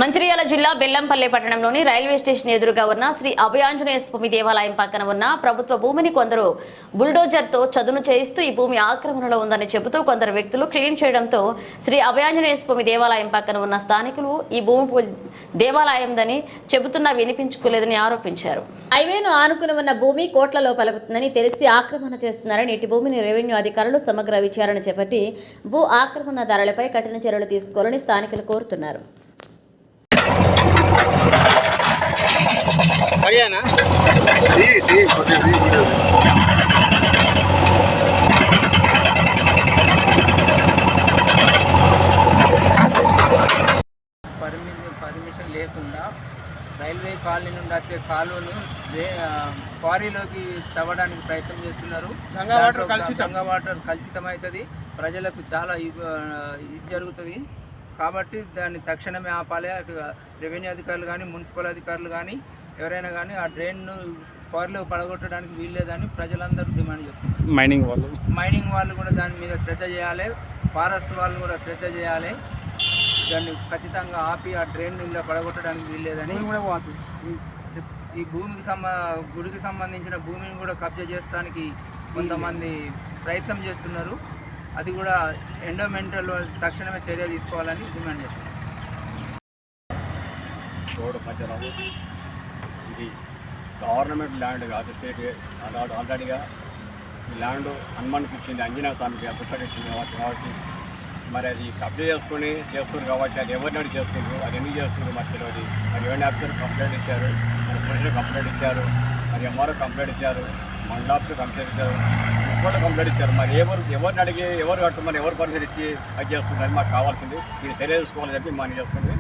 మంచిర్యాల జిల్లా బెల్లంపల్లి పట్టణంలోని railway station ఎదురుగా ఉన్న శ్రీ అభయాంజనేయ స్వామి దేవాలయం పక్కన ఉన్న ప్రభుత్వ భూమిని కొందరు బుల్డోజర్తో చదును చేయిస్తూ ఈ భూమి ఆక్రమణలో ఉందని చెబుతూ కొందరు వ్యక్తులు క్లీన్ చేయడంతో శ్రీ అభయాంజనేయ స్వామి దేవాలయం పక్కన ఉన్న స్థానికులు ఈ భూమి దేవాలయందని చెబుతున్నా వినిపించుకోలేదని ఆరోపించారు. హైవేను ఆనుకుని ఉన్న భూమి కోట్లలో పలుకుతుందని తెలిసి ఆక్రమణ చేస్తున్నారని ఇటు భూమిని రెవెన్యూ అధికారులు సమగ్ర విచారణ చేపట్టి భూ ఆక్రమణదారులపై కఠిన చర్యలు తీసుకోవాలని స్థానికులు కోరుతున్నారు. बढ़िया పర్మిషన్ లేకుండా రైల్వే కాలనీ నుండి వచ్చే కాలువను క్వారీలోకి తవ్వడానికి ప్రయత్నం చేస్తున్నారు. గంగా వాటర్ కలుషితమవుతుంది, ప్రజలకు చాలా ఇది జరుగుతుంది. కాబట్టి దాన్ని తక్షణమే ఆపాలి. అటు రెవెన్యూ అధికారులు కానీ మున్సిపల్ అధికారులు కానీ ఎవరైనా కానీ ఆ డ్రైన్ను క్వారీలో పడగొట్టడానికి వీల్లేదని ప్రజలందరూ డిమాండ్ చేస్తున్నారు. మైనింగ్ వాళ్ళు కూడా దాని మీద శ్రద్ధ చేయాలి, ఫారెస్ట్ వాళ్ళు కూడా శ్రద్ధ చేయాలి. దాన్ని ఖచ్చితంగా ఆపి ఆ డ్రైన్ ఇలా పడగొట్టడానికి వీల్లేదని ఈ గుడికి సంబంధించిన భూమిని కూడా కబ్జా చేయడానికి కొంతమంది ప్రయత్నం చేస్తున్నారు. అది కూడా ఎండోమెంటల్ తక్షణమే చర్య తీసుకోవాలని డిమాండ్ చేస్తున్నారు. ఇది గవర్నమెంట్ ల్యాండ్ కాదు, స్టేట్ ఆల్రెడీగా ఈ ల్యాండ్ హనుమాన్కి ఇచ్చింది, ఆంజనేయ స్వామికి పుస్తకం ఇచ్చింది కాబట్టి మరి అది కబ్జా చేసుకుని చేస్తున్నారు కాబట్టి అది ఎవరినాడు చేస్తున్నారు, అది ఎందుకు చేస్తున్నారు మరి తెలియదు. మరి రెవెన్యూ ఆఫీసర్ కంప్లైంట్ ఇచ్చారు, మరి పోలీసులు కంప్లైంట్ ఇచ్చారు, మరి ఎంఆర్ఓ కంప్లైంట్ ఇచ్చారు, మండల ఆఫీసర్ కంప్లైంట్ ఇచ్చారు, మున్సిపల్ కంప్లైంట్ ఇచ్చారు. మరి ఎవరిని అడిగి ఎవరు కట్టుమని ఎవరు పర్మిషన్ ఇచ్చి అది చేస్తున్నారు, మాకు కావాల్సింది ఇది చర్య తీసుకోవాలని చెప్పి మనం చేస్తుంది.